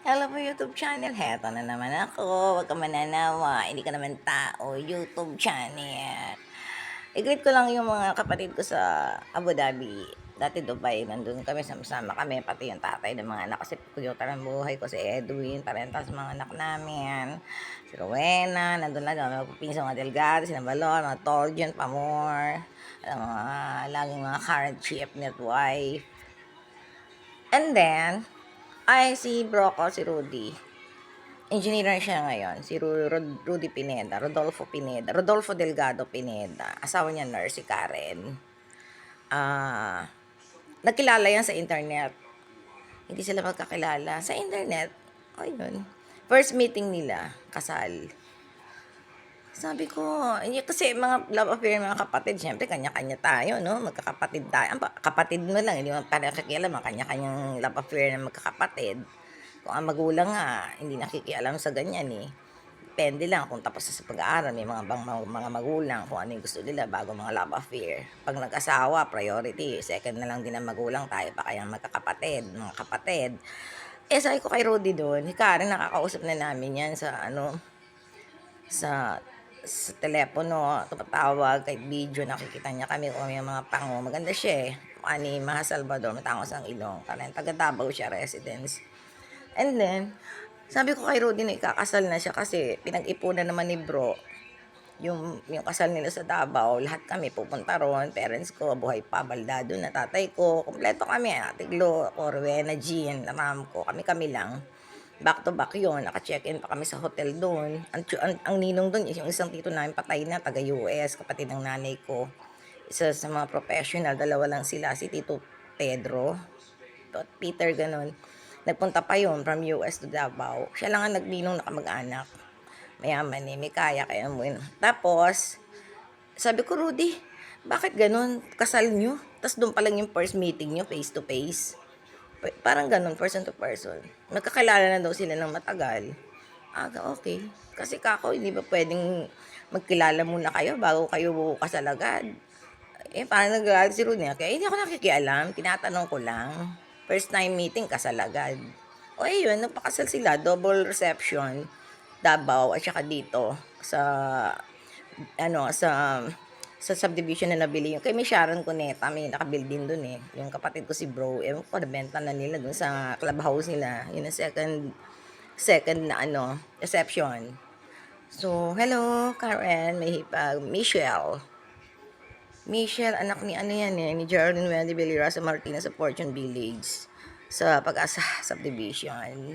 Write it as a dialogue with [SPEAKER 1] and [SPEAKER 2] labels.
[SPEAKER 1] Hello po YouTube channel, heto na naman ako. Huwag ka mananawa, hindi ka naman tao, YouTube channel. I-greet ko lang yung mga kapatid ko sa Abu Dhabi. Dati Dubai, nandun kami, sama-sama kami, pati yung tatay ng mga anak. Kasi kuyota ng buhay ko, si Edwin, parental sa mga anak namin. Si Rowena, nandun lang, mga pupinsa, mga Delgado, si Nabalon, mga Toljan, Pamor, mga laging mga current chief net wife. And then, si Broco, si Rudy. Engineer na siya ngayon, si Rudy Pineda, Rodolfo Delgado Pineda. Asawa niya nurse, si Karen. Ah, nagkilala yan sa internet. Hindi sila magkakilala. Sa internet, ayun. First meeting nila, kasal. Sabi ko, kasi mga love affair, mga kapatid, syempre kanya-kanya tayo, no? Magkakapatid tayo. Kapatid mo lang, hindi mo para kakialam, kanya-kanyang love affair na magkakapatid. Kung ang magulang nga, hindi nakikialam sa ganyan eh. Depende lang kung tapos na sa pag-aaral, may mga magulang kung ano yung gusto nila bago mga love affair. Pag nag-asawa, priority, second na lang din ang magulang, tayo pa kayang magkakapatid, mga kapatid. Sabi ko kay Rudy doon, Karen, nakakausap na namin yan sa sa telepono, tumatawag, kahit video, nakikita niya kami kung may mga pango. Maganda siya eh. Ani Maha Salvador, matangos ang ilong. Parang taga Davao siya, residence. And then, sabi ko kay Rudy na ikakasal na siya kasi pinag-ipunan naman ni bro yung kasal nila sa Davao. Lahat kami pupunta ron. Parents ko, buhay pa, baldado na tatay ko. Kompleto kami. Ate Glo, ako, Rowena, Jean, mom ko. Kami lang. Back to back yun. Naka-check-in pa kami sa hotel doon. Ang ninong doon, yung isang tito namin patay na, taga US, kapatid ng nanay ko. Isa sa mga professional, dalawa lang sila, si Tito Pedro, Peter, ganun. Nagpunta pa yun from US to Davao. Siya lang ang nagninong na kamag-anak. Mayaman eh, may kaya kaya mo yun. Tapos, sabi ko, Rudy, bakit ganun? Kasal nyo? Tapos doon pa lang yung first meeting nyo, face to face. Parang ganun, person to person. Magkakilala na daw sila ng matagal. Okay. Kasi kako, hindi ba pwedeng magkilala muna kayo bago kayo kasal agad? Parang nag-aaral si Rudy. Kaya hindi ako nakikialam. Tinatanong ko lang. First time meeting, kasal agad. Ayun, nagpakasal sila. Double reception. Davao at saka dito sa ano sa subdivision na nabili yung kay may Sharon Cuneta, may nakabuilding dun eh. Yung kapatid ko si bro, ewan ko, nabenta na nila dun sa clubhouse nila. Yun ang second na reception. So, hello, Karen, may hipag, Michelle, anak ni ano yan eh, ni Geraldine Wendy Belira sa Martinez sa Fortune Village sa Pag-asa Subdivision.